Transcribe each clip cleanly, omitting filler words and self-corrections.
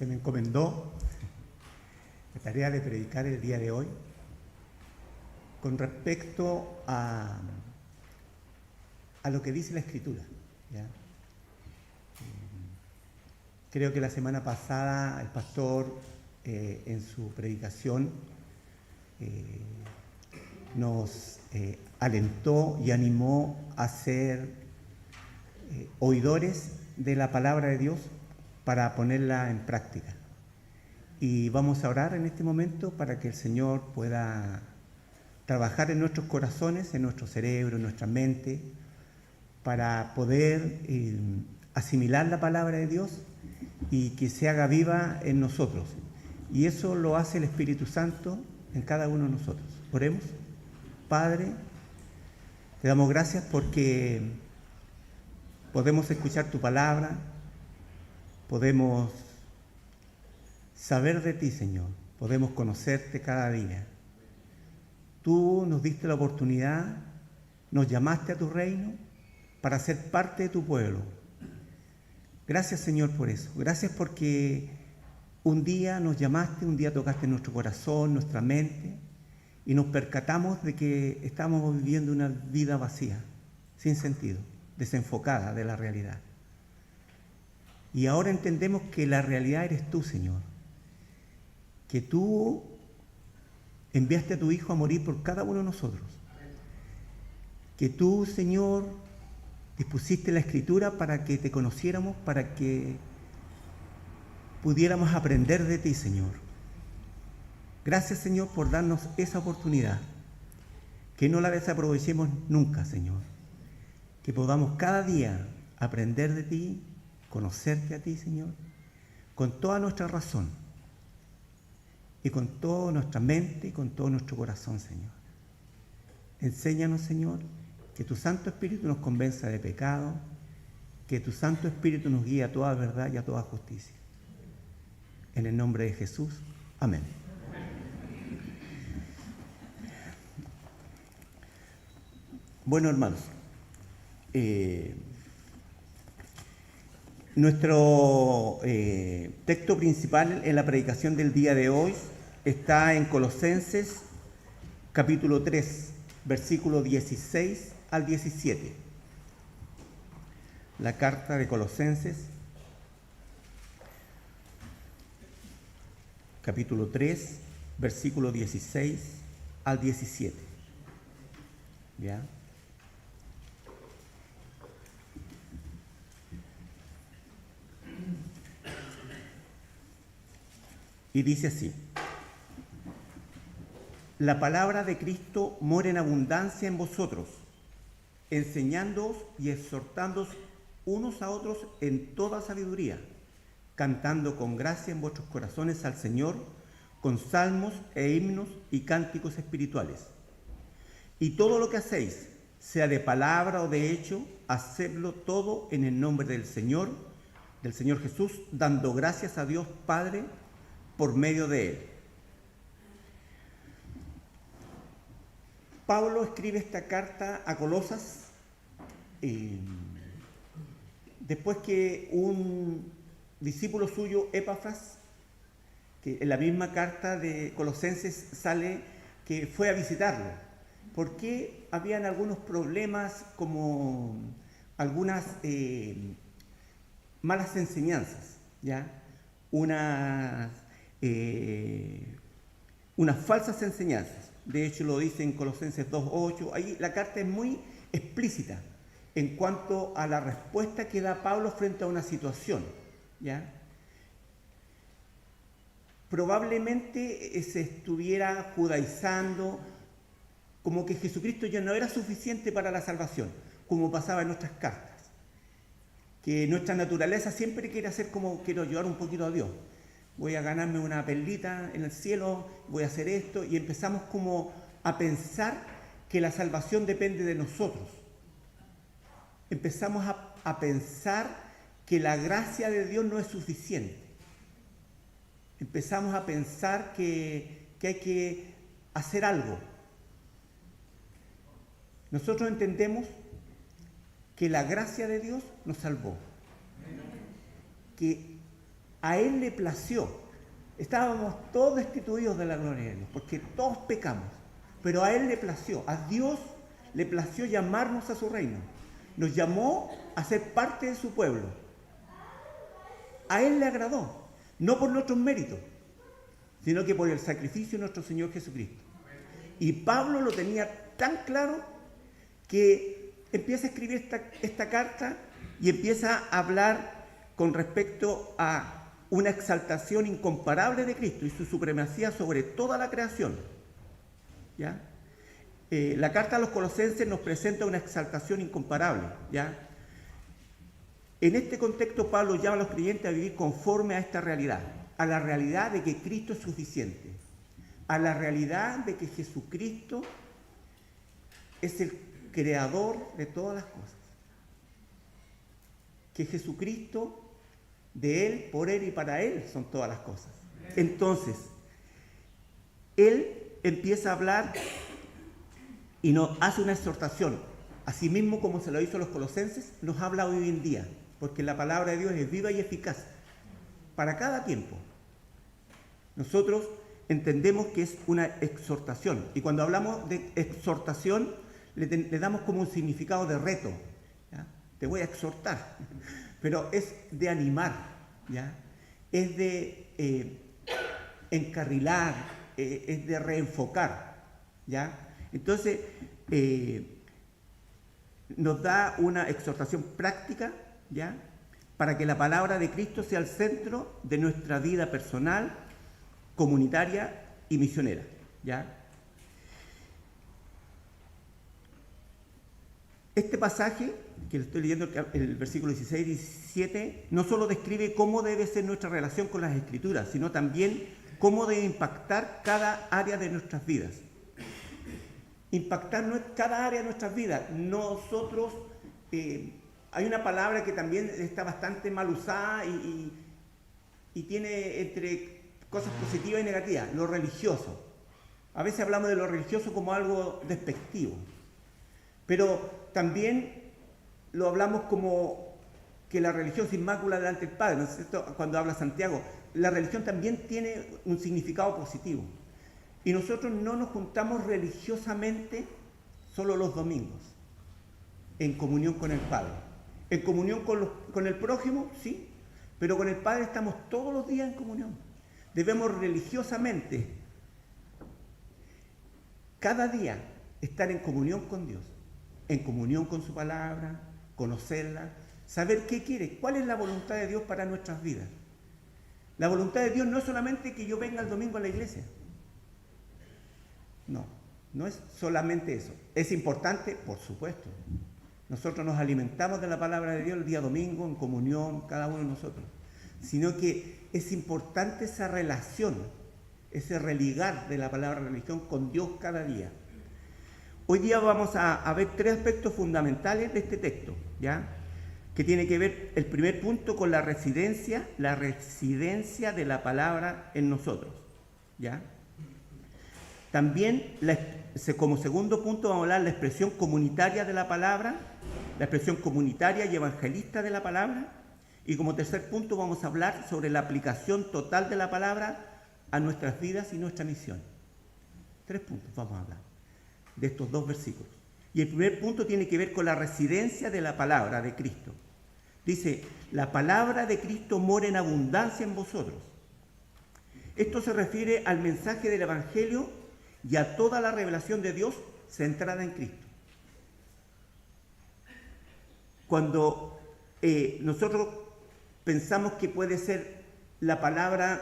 Se me encomendó la tarea de predicar el día de hoy con respecto a lo que dice la Escritura, ¿ya? Creo que la semana pasada el pastor en su predicación nos alentó y animó a ser oidores de la palabra de Dios para ponerla en práctica. Y vamos a orar en este momento para que el Señor pueda trabajar en nuestros corazones, en nuestro cerebro, en nuestra mente, para poder asimilar la palabra de Dios y que se haga viva en nosotros. Y eso lo hace el Espíritu Santo en cada uno de nosotros. Oremos. Padre, te damos gracias porque podemos escuchar tu palabra, podemos saber de ti, Señor, podemos conocerte cada día. Tú nos diste la oportunidad, nos llamaste a tu reino para ser parte de tu pueblo. Gracias, Señor, por eso. Gracias porque un día nos llamaste, un día tocaste nuestro corazón, nuestra mente, y nos percatamos de que estábamos viviendo una vida vacía, sin sentido, desenfocada de la realidad. Y ahora entendemos que la realidad eres tú, Señor, que tú enviaste a tu Hijo a morir por cada uno de nosotros, que tú, Señor, dispusiste la Escritura para que te conociéramos, para que pudiéramos aprender de ti, Señor. Gracias, Señor, por darnos esa oportunidad, que no la desaprovechemos nunca, Señor, que podamos cada día aprender de ti, conocerte a ti, Señor, con toda nuestra razón y con toda nuestra mente y con todo nuestro corazón, Señor. Enséñanos, Señor, que tu Santo Espíritu nos convenza de pecado, que tu Santo Espíritu nos guíe a toda verdad y a toda justicia. En el nombre de Jesús. Amén. Bueno, hermanos, nuestro texto principal en la predicación del día de hoy está en Colosenses capítulo 3, versículo 16 al 17. La carta de Colosenses, capítulo 3, versículo 16 al 17. ¿Ya? Y dice así: la palabra de Cristo mora en abundancia en vosotros, enseñándoos y exhortándoos unos a otros en toda sabiduría, cantando con gracia en vuestros corazones al Señor, con salmos e himnos y cánticos espirituales. Y todo lo que hacéis, sea de palabra o de hecho, hacedlo todo en el nombre del Señor Jesús, dando gracias a Dios Padre por medio de Él. Pablo escribe esta carta a Colosas después que un discípulo suyo, Epafras, que en la misma carta de Colosenses sale que fue a visitarlo, porque habían algunos problemas, como algunas malas enseñanzas, ¿ya? Unas falsas enseñanzas. De hecho, lo dice en Colosenses 2:8. Ahí la carta es muy explícita en cuanto a la respuesta que da Pablo frente a una situación, ¿ya? Probablemente se estuviera judaizando como que Jesucristo ya no era suficiente para la salvación, como pasaba en nuestras cartas, que nuestra naturaleza siempre quiere hacer como quiero ayudar un poquito a Dios. Voy a ganarme una perlita en el cielo, voy a hacer esto, y empezamos como a pensar que la salvación depende de nosotros. Empezamos a pensar que la gracia de Dios no es suficiente. Empezamos a pensar que hay que hacer algo. Nosotros entendemos que la gracia de Dios nos salvó, que A Él le plació. Estábamos todos destituidos de la gloria de Dios, porque todos pecamos. Pero a Él le plació, a Dios le plació llamarnos a su reino. Nos llamó a ser parte de su pueblo. A Él le agradó, no por nuestros méritos, sino que por el sacrificio de nuestro Señor Jesucristo. Y Pablo lo tenía tan claro que empieza a escribir esta carta y empieza a hablar con respecto a una exaltación incomparable de Cristo y su supremacía sobre toda la creación. ¿Ya? La carta a los Colosenses nos presenta una exaltación incomparable. ¿Ya? En este contexto, Pablo llama a los creyentes a vivir conforme a esta realidad, a la realidad de que Cristo es suficiente, a la realidad de que Jesucristo es el creador de todas las cosas, que Jesucristo, de Él, por Él y para Él son todas las cosas. Entonces, Él empieza a hablar y nos hace una exhortación, así mismo como se lo hizo a los colosenses, nos habla hoy en día, porque la palabra de Dios es viva y eficaz para cada tiempo. Nosotros entendemos que es una exhortación, y cuando hablamos de exhortación le damos como un significado de reto. ¿Ya? Te voy a exhortar, pero es de animar, ¿ya? Es de encarrilar, es de reenfocar, ¿ya? Entonces nos da una exhortación práctica, ¿ya? Para que la palabra de Cristo sea el centro de nuestra vida personal, comunitaria y misionera, ¿ya? Este pasaje, que lo estoy leyendo, el versículo 16 y 17, no solo describe cómo debe ser nuestra relación con las Escrituras, sino también cómo debe impactar cada área de nuestras vidas. Impactar cada área de nuestras vidas. Nosotros, hay una palabra que también está bastante mal usada y tiene entre cosas positivas y negativas, lo religioso. A veces hablamos de lo religioso como algo despectivo, pero también lo hablamos como que la religión se inmacula delante del Padre, ¿no es cierto? Cuando habla Santiago, la religión también tiene un significado positivo. Y nosotros no nos juntamos religiosamente solo los domingos, en comunión con el Padre. En comunión con el prójimo, sí, pero con el Padre estamos todos los días en comunión. Debemos religiosamente, cada día, estar en comunión con Dios, en comunión con su palabra, conocerla, saber qué quiere, cuál es la voluntad de Dios para nuestras vidas. La voluntad de Dios no es solamente que yo venga el domingo a la iglesia. No, no es solamente eso. Es importante, por supuesto. Nosotros nos alimentamos de la palabra de Dios el día domingo, en comunión, cada uno de nosotros. Sino que es importante esa relación, ese religar de la palabra religión con Dios cada día. Hoy día vamos a ver tres aspectos fundamentales de este texto, ¿ya? Que tiene que ver, el primer punto, con la residencia de la palabra en nosotros, ¿ya? También, como segundo punto, vamos a hablar de la expresión comunitaria de la palabra, la expresión comunitaria y evangelista de la palabra, y como tercer punto vamos a hablar sobre la aplicación total de la palabra a nuestras vidas y nuestra misión. 3 puntos vamos a hablar de estos 2 versículos. Y el primer punto tiene que ver con la residencia de la palabra de Cristo. Dice, la palabra de Cristo mora en abundancia en vosotros. Esto se refiere al mensaje del Evangelio y a toda la revelación de Dios centrada en Cristo. Cuando nosotros pensamos que puede ser la palabra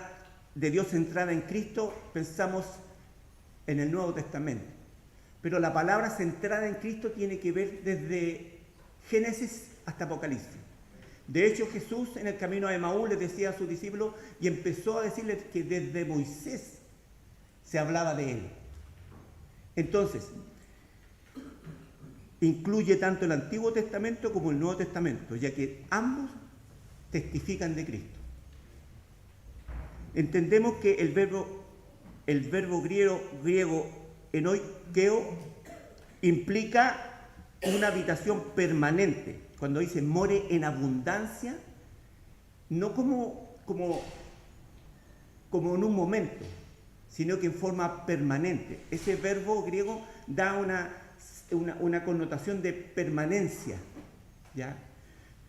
de Dios centrada en Cristo, pensamos en el Nuevo Testamento. Pero la palabra centrada en Cristo tiene que ver desde Génesis hasta Apocalipsis. De hecho, Jesús en el camino a Emaús les decía a sus discípulos y empezó a decirles que desde Moisés se hablaba de él. Entonces, incluye tanto el Antiguo Testamento como el Nuevo Testamento, ya que ambos testifican de Cristo. Entendemos que el verbo griego enoikeo implica una habitación permanente. Cuando dice more en abundancia, no como como en un momento, sino que en forma permanente. Ese verbo griego da una connotación de permanencia, ¿ya?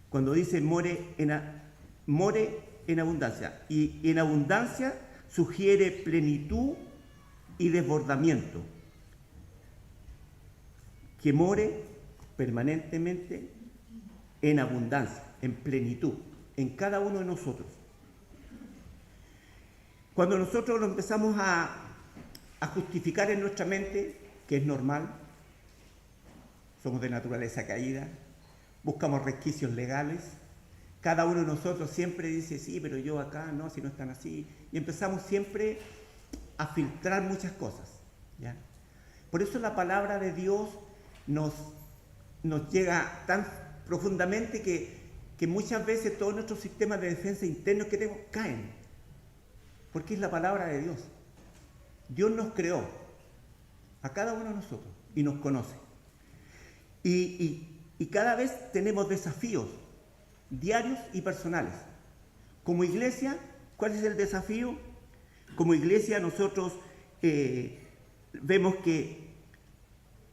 Cuando dice more en abundancia. Y en abundancia sugiere plenitud y desbordamiento. Que more permanentemente en abundancia, en plenitud, en cada uno de nosotros. Cuando nosotros lo empezamos a justificar en nuestra mente, que es normal, somos de naturaleza caída, buscamos resquicios legales, cada uno de nosotros siempre dice, sí, pero yo acá, no, si no están así, y empezamos siempre a filtrar muchas cosas, ¿ya? Por eso la palabra de Dios nos llega tan profundamente que muchas veces todos nuestros sistemas de defensa internos que tenemos caen, porque es la palabra de Dios. Dios nos creó, a cada uno de nosotros, y nos conoce. Y cada vez tenemos desafíos diarios y personales. Como iglesia, ¿cuál es el desafío? Como iglesia nosotros vemos que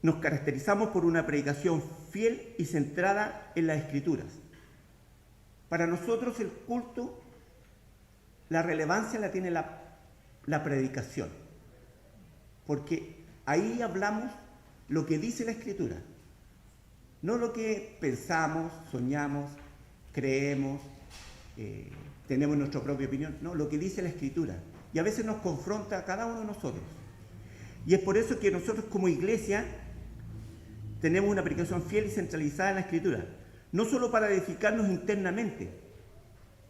nos caracterizamos por una predicación fiel y centrada en las Escrituras. Para nosotros el culto, la relevancia la tiene la predicación, porque ahí hablamos lo que dice la Escritura, no lo que pensamos, soñamos, creemos, tenemos nuestra propia opinión, no, lo que dice la Escritura. Y a veces nos confronta a cada uno de nosotros. Y es por eso que nosotros como iglesia tenemos una predicación fiel y centralizada en la Escritura, no solo para edificarnos internamente,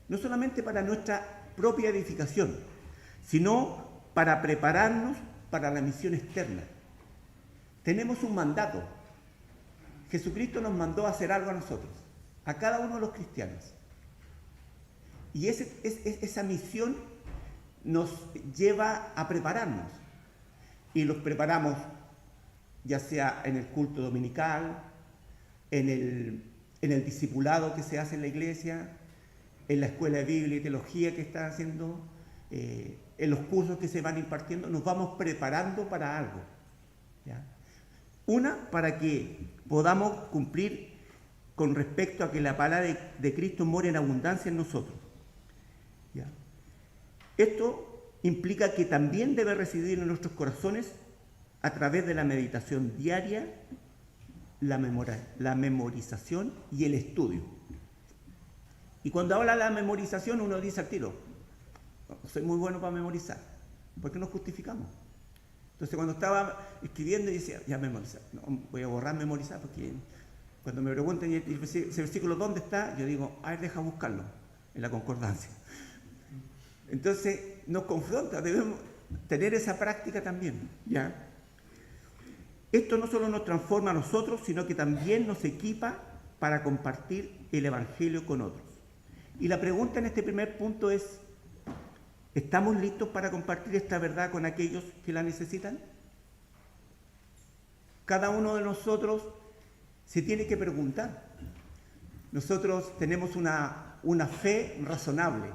no solamente para nuestra propia edificación, sino para prepararnos para la misión externa. Tenemos un mandato. Jesucristo nos mandó a hacer algo a nosotros, a cada uno de los cristianos. Y esa misión nos lleva a prepararnos. Y los preparamos ya sea en el culto dominical, en el discipulado que se hace en la iglesia, en la escuela de Biblia y teología que está haciendo, en los cursos que se van impartiendo, nos vamos preparando para algo, ¿ya? Una, para que podamos cumplir con respecto a que la palabra de Cristo more en abundancia en nosotros, ¿ya? Esto implica que también debe residir en nuestros corazones a través de la meditación diaria, la memorización y el estudio. Y cuando habla de la memorización, uno dice al tiro, soy muy bueno para memorizar. ¿Por qué nos justificamos? Entonces cuando estaba escribiendo decía, ya memorizar, no, voy a borrar memorizar, porque cuando me preguntan ese versículo ¿dónde está? Yo digo, a ver, deja buscarlo en la concordancia. Entonces nos confronta, debemos tener esa práctica también, ¿ya? Esto no solo nos transforma a nosotros, sino que también nos equipa para compartir el Evangelio con otros. Y la pregunta en este primer punto es, ¿estamos listos para compartir esta verdad con aquellos que la necesitan? Cada uno de nosotros se tiene que preguntar. Nosotros tenemos una fe razonable.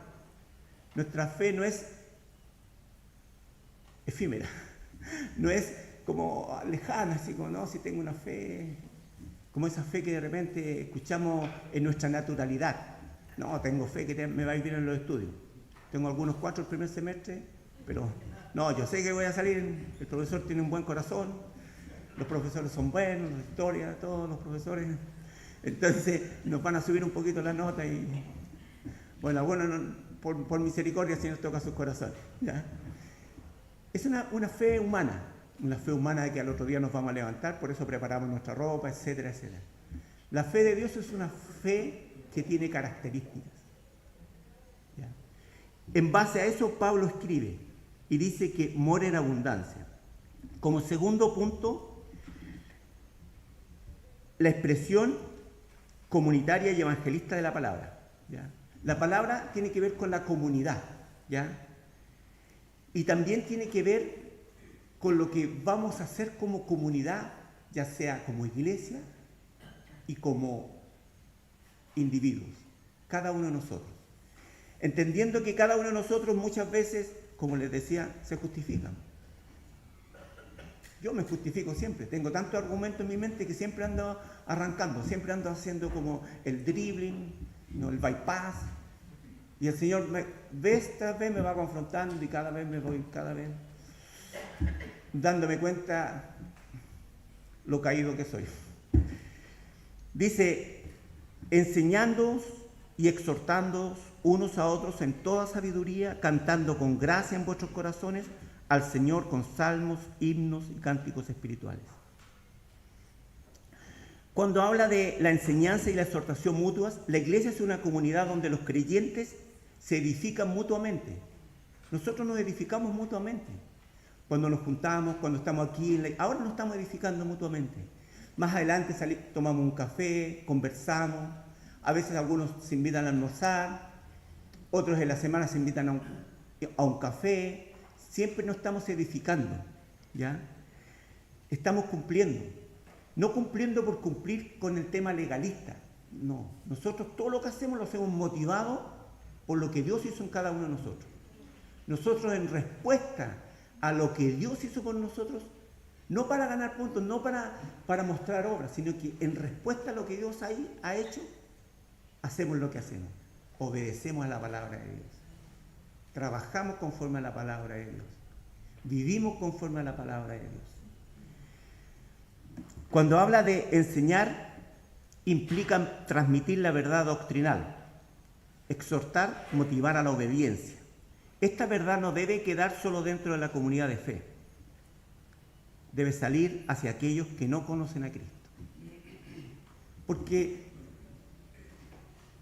Nuestra fe no es efímera, no es como lejana, así como, no, si tengo una fe, como esa fe que de repente escuchamos en nuestra naturalidad. No, tengo fe que me va a ir bien en los estudios. Tengo algunos 4 el primer semestre, pero no, yo sé que voy a salir, el profesor tiene un buen corazón, los profesores son buenos, la historia, todos los profesores, entonces nos van a subir un poquito la nota y, bueno, por misericordia, Señor, toca sus corazones, ¿ya? Es una fe humana de que al otro día nos vamos a levantar, por eso preparamos nuestra ropa, etcétera, etcétera. La fe de Dios es una fe que tiene características, ¿ya? En base a eso, Pablo escribe y dice que more en abundancia. Como segundo punto, la expresión comunitaria y evangelista de la palabra, ¿ya? La palabra tiene que ver con la comunidad, ¿ya? Y también tiene que ver con lo que vamos a hacer como comunidad, ya sea como iglesia y como individuos, cada uno de nosotros. entendiendo que cada uno de nosotros muchas veces, como les decía, se justifican. Yo me justifico siempre, tengo tantos argumentos en mi mente que siempre ando arrancando, siempre ando haciendo como el dribbling, ¿no? El bypass, y el Señor vez tras vez me va confrontando y cada vez dándome cuenta lo caído que soy. Dice, enseñándoos y exhortándoos unos a otros en toda sabiduría, cantando con gracia en vuestros corazones al Señor con salmos, himnos y cánticos espirituales. Cuando habla de la enseñanza y la exhortación mutuas, la iglesia es una comunidad donde los creyentes se edifican mutuamente. Nosotros nos edificamos mutuamente. Cuando nos juntamos, cuando estamos aquí, ahora nos estamos edificando mutuamente. Más adelante tomamos un café, conversamos, a veces algunos se invitan a almorzar, otros en la semana se invitan a un café. Siempre nos estamos edificando, ¿ya? Estamos cumpliendo. No cumpliendo por cumplir con el tema legalista, no. Nosotros todo lo que hacemos lo hacemos motivados por lo que Dios hizo en cada uno de nosotros. Nosotros en respuesta a lo que Dios hizo por nosotros, no para ganar puntos, no para mostrar obras, sino que en respuesta a lo que Dios ha hecho, hacemos lo que hacemos. Obedecemos a la palabra de Dios. Trabajamos conforme a la palabra de Dios. Vivimos conforme a la palabra de Dios. Cuando habla de enseñar, implica transmitir la verdad doctrinal, exhortar, motivar a la obediencia. Esta verdad no debe quedar solo dentro de la comunidad de fe. Debe salir hacia aquellos que no conocen a Cristo. Porque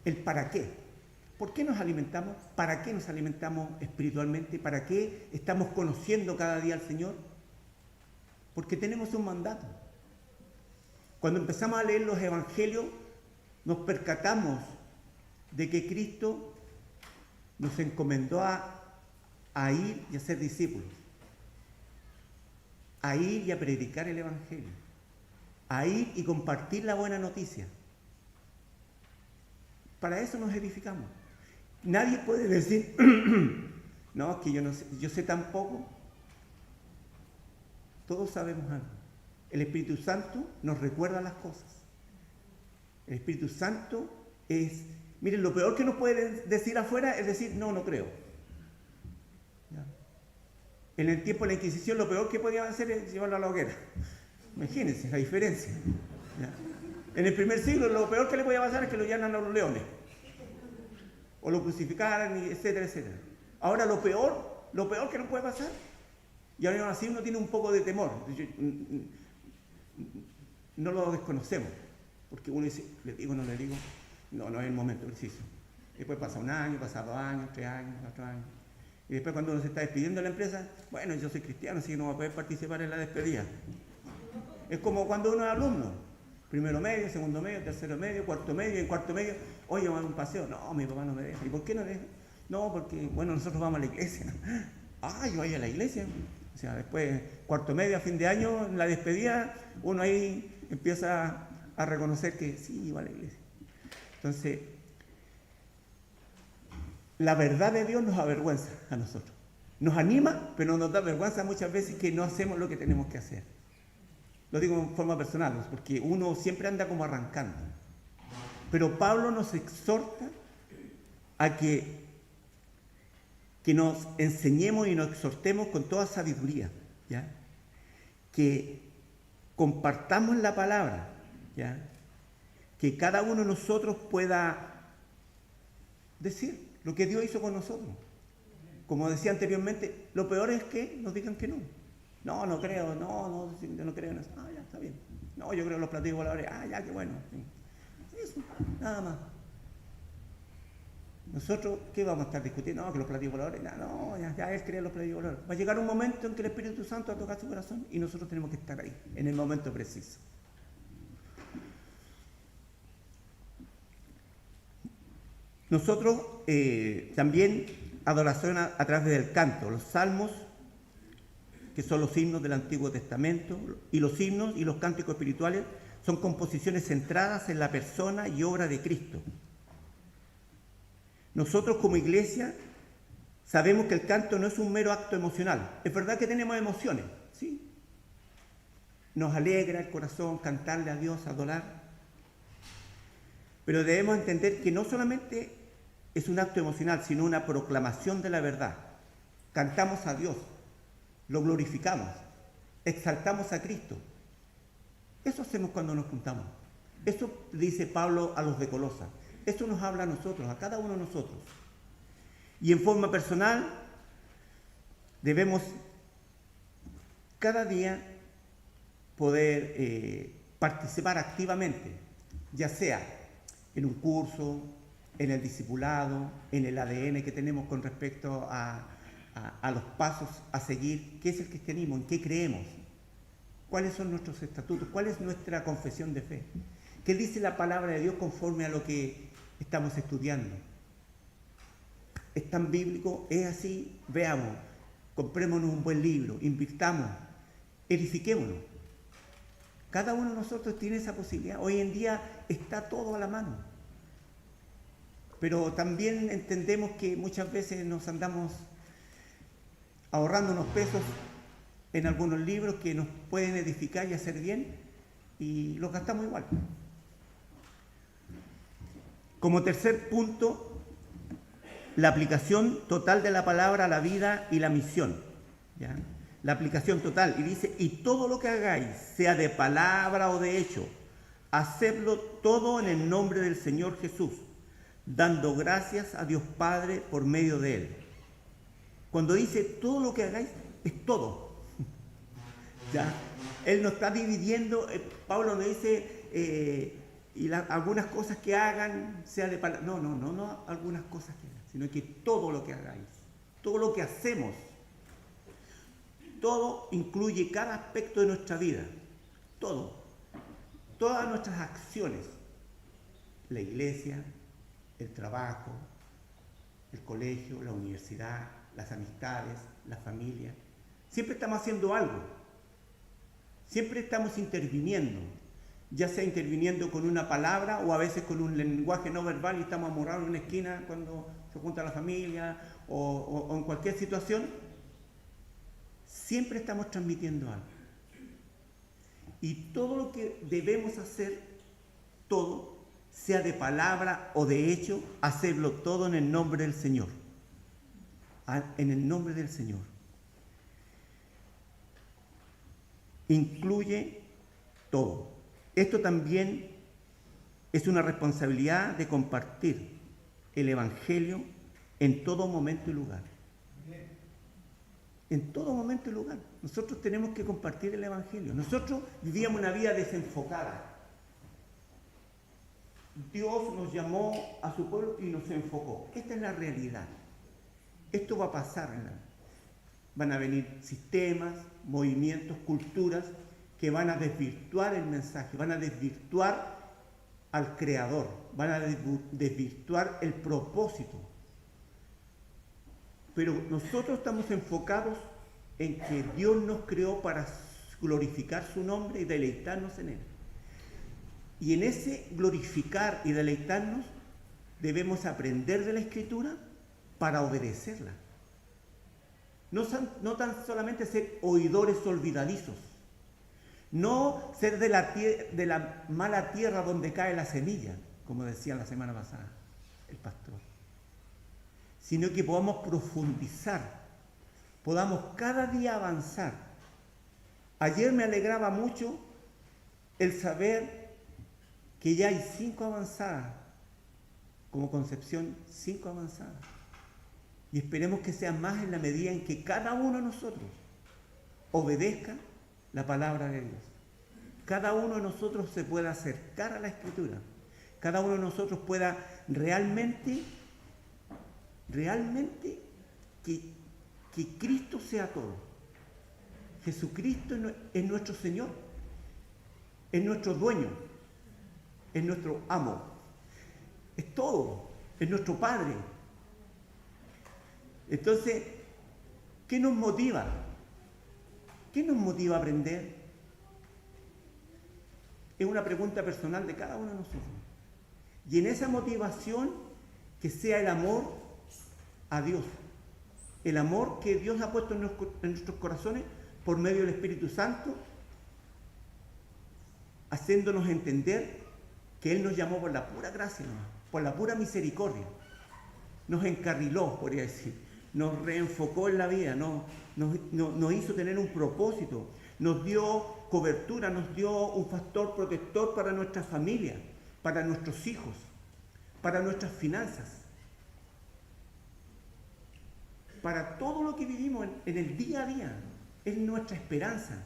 el para qué. ¿Por qué nos alimentamos? ¿Para qué nos alimentamos espiritualmente? ¿Para qué estamos conociendo cada día al Señor? Porque tenemos un mandato. Cuando empezamos a leer los evangelios, nos percatamos de que Cristo nos encomendó a ir y a ser discípulos, a ir y a predicar el evangelio, a ir y compartir la buena noticia. Para eso nos edificamos. Nadie puede decir, no, es que yo no sé, yo sé tan poco. Todos sabemos algo. El Espíritu Santo nos recuerda las cosas. El Espíritu Santo es, miren, lo peor que nos pueden decir afuera es decir, no creo. ¿Ya? En el tiempo de la Inquisición lo peor que podían hacer es llevarlo a la hoguera. Imagínense la diferencia. ¿Ya? En el primer siglo lo peor que le podía pasar es que lo llevaran a los leones. O lo crucificaran, etcétera, etcétera. Ahora lo peor que nos puede pasar, y ahora así uno tiene un poco de temor. No lo desconocemos, porque uno dice, le digo, no le digo, no es el momento preciso. Después pasa un año, pasa 2 años, 3 años, 4 años. Y después cuando uno se está despidiendo de la empresa, bueno, yo soy cristiano, así que no voy a poder participar en la despedida. Es como cuando uno es alumno. Primero medio, segundo medio, tercero medio, cuarto medio, y en cuarto medio, oye, vamos a un paseo. No, mi papá no me deja. ¿Y por qué no deja? No, porque, bueno, nosotros vamos a la iglesia. Ah, yo voy a la iglesia. O sea, después, cuarto medio, a fin de año, en la despedida, uno ahí empieza a reconocer que sí, va a la iglesia. Entonces, la verdad de Dios nos avergüenza a nosotros. Nos anima, pero nos da vergüenza muchas veces que no hacemos lo que tenemos que hacer. Lo digo en forma personal, porque uno siempre anda como arrancando. Pero Pablo nos exhorta a que nos enseñemos y nos exhortemos con toda sabiduría, ¿ya? Que compartamos la palabra, ¿ya? Que cada uno de nosotros pueda decir lo que Dios hizo con nosotros. Como decía anteriormente, lo peor es que nos digan que no. No creo, no creo en eso. Ah, ya, está bien. No, yo creo en los platillos voladores. Ah, ya, qué bueno. Eso, nada más. Nosotros, ¿qué vamos a estar discutiendo? No, que los platillos voladores. No, ya él cree en los platillos voladores. Va a llegar un momento en que el Espíritu Santo va a tocar su corazón y nosotros tenemos que estar ahí, en el momento preciso. Nosotros también adoración a través del canto, los salmos, que son los himnos del Antiguo Testamento, y los himnos y los cánticos espirituales son composiciones centradas en la persona y obra de Cristo. Nosotros como iglesia sabemos que el canto no es un mero acto emocional. Es verdad que tenemos emociones, ¿sí? Nos alegra el corazón cantarle a Dios, adorar. Pero debemos entender que no solamente es un acto emocional, sino una proclamación de la verdad. Cantamos a Dios, lo glorificamos, exaltamos a Cristo. Eso hacemos cuando nos juntamos. Eso dice Pablo a los de Colosa. Eso nos habla a nosotros, a cada uno de nosotros. Y en forma personal, debemos cada día poder participar activamente, ya sea en un curso, en el discipulado, en el ADN que tenemos con respecto a los pasos a seguir, qué es el cristianismo, en qué creemos, cuáles son nuestros estatutos, cuál es nuestra confesión de fe, qué dice la palabra de Dios conforme a lo que estamos estudiando. ¿Es tan bíblico? ¿Es así? Veamos, comprémonos un buen libro, invirtamos, edifiquémonos. Cada uno de nosotros tiene esa posibilidad. Hoy en día está todo a la mano. Pero también entendemos que muchas veces nos andamos ahorrando unos pesos en algunos libros que nos pueden edificar y hacer bien y los gastamos igual. Como tercer punto, la aplicación total de la palabra a la vida y la misión. ¿Ya? La aplicación total. Y dice, y todo lo que hagáis, sea de palabra o de hecho, hacedlo todo en el nombre del Señor Jesús, dando gracias a Dios Padre por medio de Él. Cuando dice todo lo que hagáis, es todo. ¿Ya? Él no está dividiendo, Pablo no dice, algunas cosas que hagan, sea de palabra. No, algunas cosas que hagan, sino que todo lo que hagáis, todo lo que hacemos, todo incluye cada aspecto de nuestra vida, todo, todas nuestras acciones, la iglesia, el trabajo, el colegio, la universidad, las amistades, la familia. Siempre estamos haciendo algo, siempre estamos interviniendo, ya sea interviniendo con una palabra o a veces con un lenguaje no verbal y estamos amurrados en una esquina cuando se junta la familia o en cualquier situación. Siempre estamos transmitiendo algo. Y todo lo que debemos hacer, todo, sea de palabra o de hecho, hacerlo todo en el nombre del Señor. En el nombre del Señor. Incluye todo. Esto también es una responsabilidad de compartir el Evangelio en todo momento y lugar. En todo momento y lugar. Nosotros tenemos que compartir el Evangelio. Nosotros vivíamos una vida desenfocada. Dios nos llamó a su pueblo y nos enfocó. Esta es la realidad. Esto va a pasar. Van a venir sistemas, movimientos, culturas que van a desvirtuar el mensaje, van a desvirtuar al Creador, van a desvirtuar el propósito. Pero nosotros estamos enfocados en que Dios nos creó para glorificar su nombre y deleitarnos en Él. Y en ese glorificar y deleitarnos debemos aprender de la Escritura para obedecerla. No tan solamente ser oidores olvidadizos, no ser de la mala tierra donde cae la semilla, como decía la semana pasada el pastor, sino que podamos profundizar, podamos cada día avanzar. Ayer me alegraba mucho el saber que ya hay 5 avanzadas, como Concepción, 5 avanzadas. Y esperemos que sean más en la medida en que cada uno de nosotros obedezca la palabra de Dios. Cada uno de nosotros se pueda acercar a la Escritura. Cada uno de nosotros pueda realmente que Cristo sea todo. Jesucristo es nuestro Señor, es nuestro dueño, es nuestro amo, es todo, es nuestro Padre. Entonces, ¿qué nos motiva? ¿Qué nos motiva a aprender? Es una pregunta personal de cada uno de nosotros. Y en esa motivación que sea el amor a Dios, el amor que Dios ha puesto en nuestros corazones por medio del Espíritu Santo, haciéndonos entender que Él nos llamó por la pura gracia, por la pura misericordia. Nos encarriló, podría decir, nos reenfocó en la vida, nos hizo tener un propósito, nos dio cobertura, nos dio un factor protector para nuestra familia, para nuestros hijos, para nuestras finanzas, para todo lo que vivimos en el día a día. Es nuestra esperanza.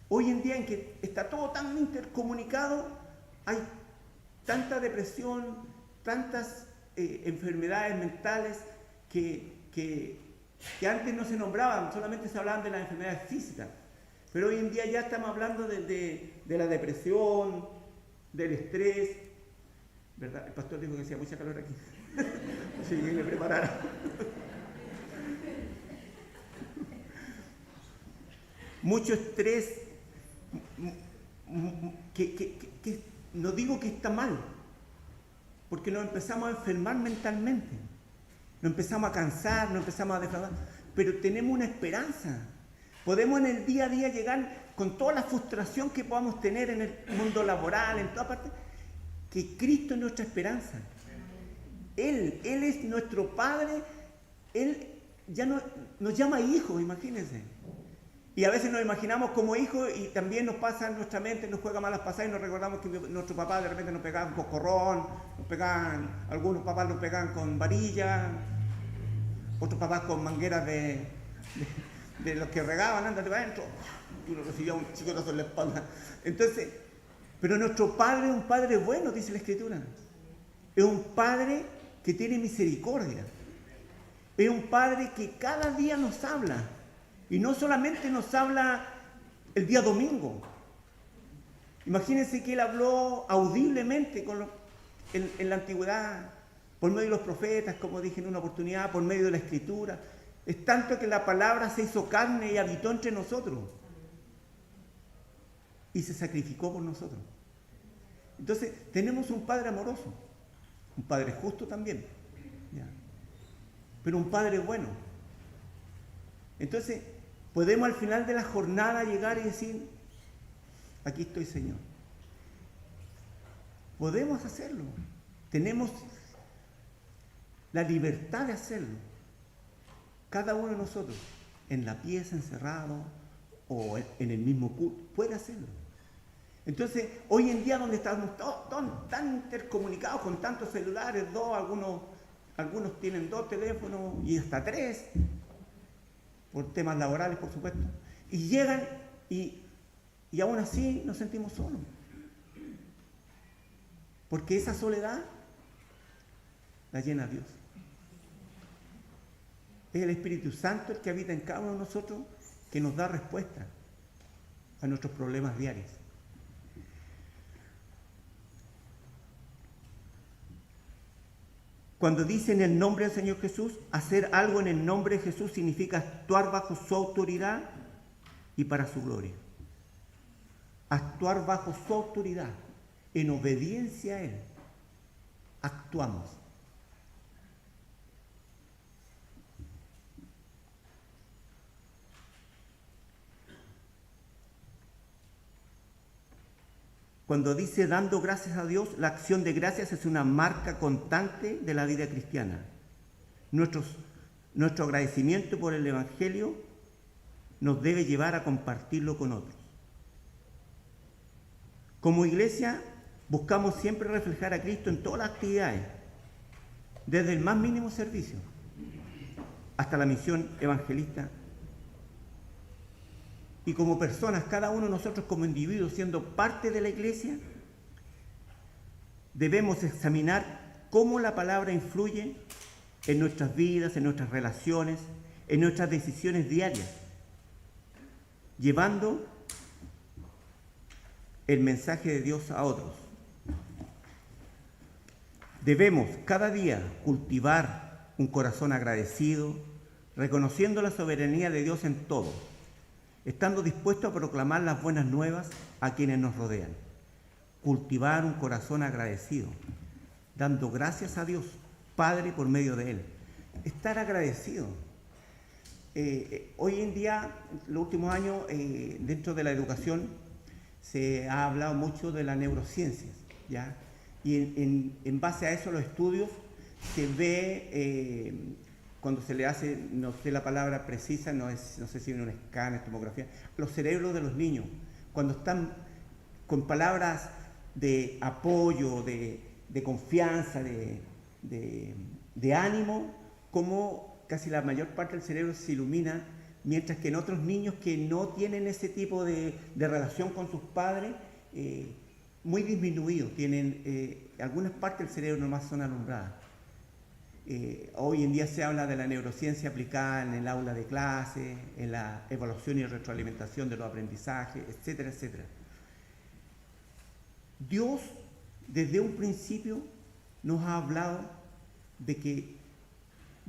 Hoy en día en que está todo tan intercomunicado, hay tanta depresión, tantas enfermedades mentales que antes no se nombraban, solamente se hablaban de las enfermedades físicas. Pero hoy en día ya estamos hablando de la depresión, del estrés, ¿verdad? El pastor dijo que hacía mucha calor aquí. Así que me preparara. Mucho estrés, que no digo que está mal, porque nos empezamos a enfermar mentalmente, nos empezamos a cansar, nos empezamos a defraudar, pero tenemos una esperanza. Podemos en el día a día llegar con toda la frustración que podamos tener en el mundo laboral, en toda parte, que Cristo es nuestra esperanza. Él es nuestro Padre, Él ya nos llama hijos, imagínense. Y a veces nos imaginamos como hijos y también nos pasa en nuestra mente, nos juega malas pasadas y nos recordamos que nuestro papá de repente nos pegaba con coscorrón, algunos papás nos pegaban con varilla, otros papás con mangueras de los que regaban, ándate para adentro, uno recibía un chicotazo en la espalda. Entonces, pero nuestro Padre es un Padre bueno, dice la Escritura. Es un Padre que tiene misericordia. Es un Padre que cada día nos habla. Y no solamente nos habla el día domingo. Imagínense que Él habló audiblemente en la antigüedad, por medio de los profetas, como dije en una oportunidad, por medio de la Escritura. Es tanto que la palabra se hizo carne y habitó entre nosotros. Y se sacrificó por nosotros. Entonces, tenemos un Padre amoroso, un Padre justo también, ¿ya? Pero un Padre bueno. Entonces, podemos al final de la jornada llegar y decir, aquí estoy, Señor. Podemos hacerlo. Tenemos la libertad de hacerlo. Cada uno de nosotros, en la pieza, encerrado, o en el mismo culto, puede hacerlo. Entonces, hoy en día donde estamos todos tan intercomunicados con tantos celulares, algunos tienen 2 teléfonos y hasta 3, por temas laborales, por supuesto, y llegan y aún así nos sentimos solos. Porque esa soledad la llena Dios. Es el Espíritu Santo el que habita en cada uno de nosotros, que nos da respuesta a nuestros problemas diarios. Cuando dice en el nombre del Señor Jesús, hacer algo en el nombre de Jesús significa actuar bajo su autoridad y para su gloria. Actuar bajo su autoridad, en obediencia a Él. Actuamos. Cuando dice dando gracias a Dios, la acción de gracias es una marca constante de la vida cristiana. Nuestro agradecimiento por el Evangelio nos debe llevar a compartirlo con otros. Como iglesia, buscamos siempre reflejar a Cristo en todas las actividades, desde el más mínimo servicio hasta la misión evangelista. Y como personas, cada uno de nosotros como individuos, siendo parte de la iglesia, debemos examinar cómo la palabra influye en nuestras vidas, en nuestras relaciones, en nuestras decisiones diarias, llevando el mensaje de Dios a otros. Debemos cada día cultivar un corazón agradecido, reconociendo la soberanía de Dios en todo, estando dispuestos a proclamar las buenas nuevas a quienes nos rodean. Cultivar un corazón agradecido, dando gracias a Dios Padre por medio de Él. Estar agradecido. Hoy en día, los últimos años, dentro de la educación, se ha hablado mucho de las neurociencias, ¿ya? Y en base a eso, los estudios, se ve, cuando se le hace, no sé la palabra precisa, no sé si en un escáner, tomografía, los cerebros de los niños, cuando están con palabras de apoyo, de confianza, de ánimo, como casi la mayor parte del cerebro se ilumina, mientras que en otros niños que no tienen ese tipo de relación con sus padres, muy disminuido, tienen algunas partes del cerebro nomás son alumbradas. Hoy en día se habla de la neurociencia aplicada en el aula de clase, en la evaluación y retroalimentación de los aprendizajes, etcétera, etcétera. Dios, desde un principio, nos ha hablado de que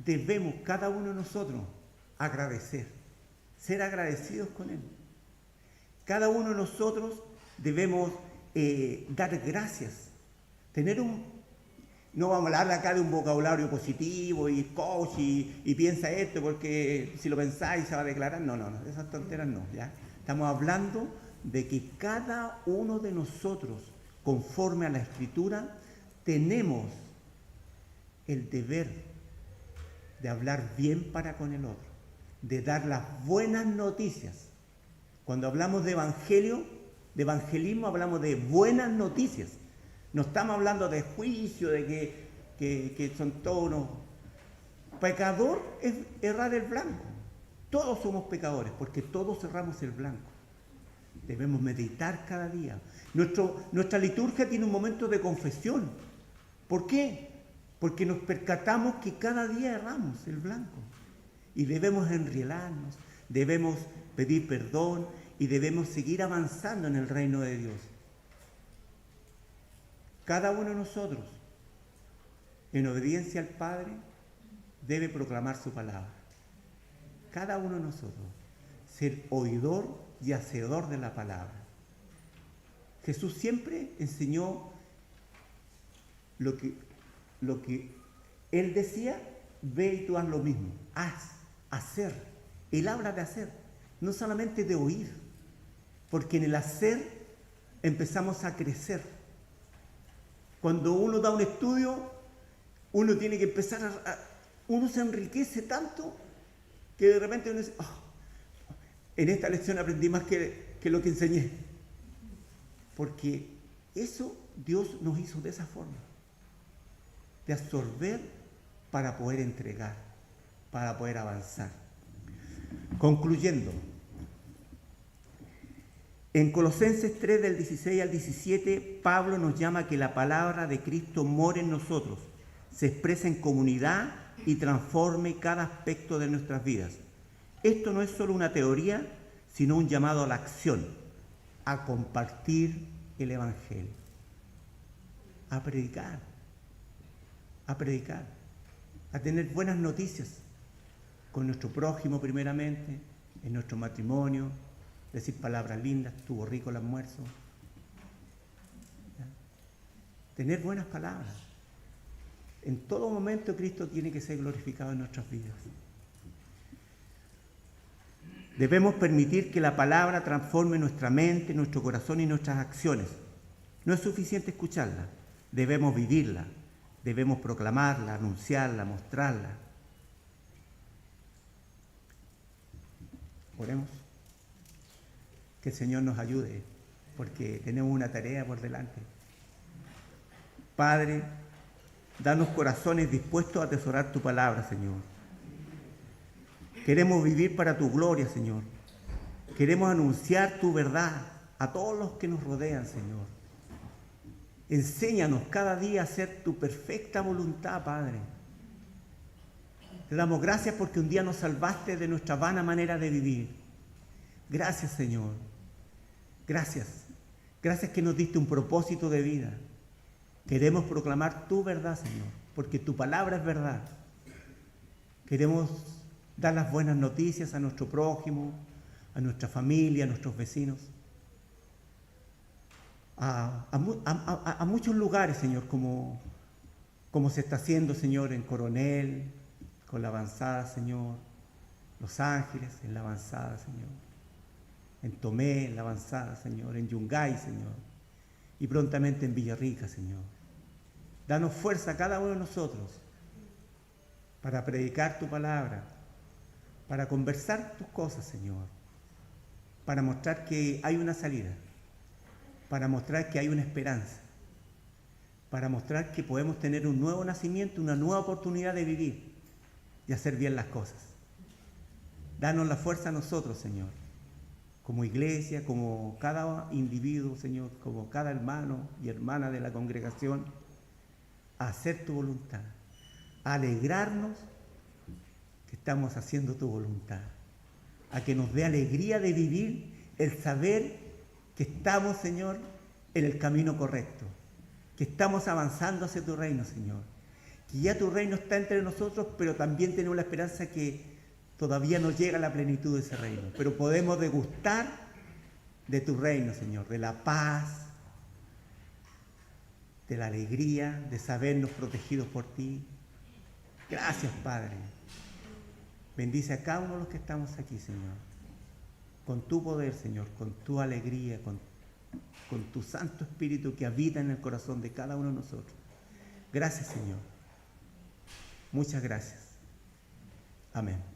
debemos, cada uno de nosotros, agradecer, ser agradecidos con Él. Cada uno de nosotros debemos dar gracias, no vamos a hablar acá de un vocabulario positivo y coach y piensa esto porque si lo pensáis se va a declarar. No, esas tonteras no, ¿ya? Estamos hablando de que cada uno de nosotros, conforme a la Escritura, tenemos el deber de hablar bien para con el otro, de dar las buenas noticias. Cuando hablamos de evangelismo, hablamos de buenas noticias. No estamos hablando de juicio, de que son todos unos... Pecador es errar el blanco. Todos somos pecadores, porque todos erramos el blanco. Debemos meditar cada día. Nuestra liturgia tiene un momento de confesión. ¿Por qué? Porque nos percatamos que cada día erramos el blanco. Y debemos enrielarnos, debemos pedir perdón y debemos seguir avanzando en el reino de Dios. Cada uno de nosotros, en obediencia al Padre, debe proclamar su palabra. Cada uno de nosotros, ser oidor y hacedor de la palabra. Jesús siempre enseñó lo que Él decía, ve y tú haz lo mismo. Hacer. Él habla de hacer, no solamente de oír, porque en el hacer empezamos a crecer. Cuando uno da un estudio, uno tiene que empezar uno se enriquece tanto que de repente uno dice, en esta lección aprendí más que lo que enseñé. Porque eso Dios nos hizo de esa forma, de absorber para poder entregar, para poder avanzar. Concluyendo, en Colosenses 3, del 16 al 17, Pablo nos llama a que la palabra de Cristo more en nosotros, se exprese en comunidad y transforme cada aspecto de nuestras vidas. Esto no es solo una teoría, sino un llamado a la acción, a compartir el Evangelio, a predicar, a tener buenas noticias con nuestro prójimo primeramente, en nuestro matrimonio, decir palabras lindas, estuvo rico el almuerzo. ¿Ya? Tener buenas palabras. En todo momento Cristo tiene que ser glorificado en nuestras vidas. Debemos permitir que la palabra transforme nuestra mente, nuestro corazón y nuestras acciones. No es suficiente escucharla, debemos vivirla, debemos proclamarla, anunciarla, mostrarla. Oremos. Que el Señor nos ayude, porque tenemos una tarea por delante. Padre, danos corazones dispuestos a atesorar tu palabra, Señor. Queremos vivir para tu gloria, Señor. Queremos anunciar tu verdad a todos los que nos rodean, Señor. Enséñanos cada día a hacer tu perfecta voluntad, Padre. Te damos gracias porque un día nos salvaste de nuestra vana manera de vivir. Gracias, Señor. Gracias. Gracias que nos diste un propósito de vida. Queremos proclamar tu verdad, Señor, porque tu palabra es verdad. Queremos dar las buenas noticias a nuestro prójimo, a nuestra familia, a nuestros vecinos. A muchos lugares, Señor, como como se está haciendo, Señor, en Coronel, con la avanzada, Señor, Los Ángeles, en la avanzada, Señor, en Tomé, en la avanzada, Señor, en Yungay, Señor, y prontamente en Villarrica, Señor. Danos fuerza a cada uno de nosotros para predicar tu palabra, para conversar tus cosas, Señor, para mostrar que hay una salida, para mostrar que hay una esperanza, para mostrar que podemos tener un nuevo nacimiento, una nueva oportunidad de vivir y hacer bien las cosas. Danos la fuerza a nosotros, Señor, como iglesia, como cada individuo, Señor, como cada hermano y hermana de la congregación, a hacer tu voluntad, a alegrarnos que estamos haciendo tu voluntad, a que nos dé alegría de vivir el saber que estamos, Señor, en el camino correcto, que estamos avanzando hacia tu reino, Señor, que ya tu reino está entre nosotros, pero también tenemos la esperanza que todavía no llega a la plenitud de ese reino, pero podemos degustar de tu reino, Señor, de la paz, de la alegría, de sabernos protegidos por ti. Gracias, Padre. Bendice a cada uno de los que estamos aquí, Señor, con tu poder, Señor, con tu alegría, con tu Santo Espíritu que habita en el corazón de cada uno de nosotros. Gracias, Señor. Muchas gracias. Amén.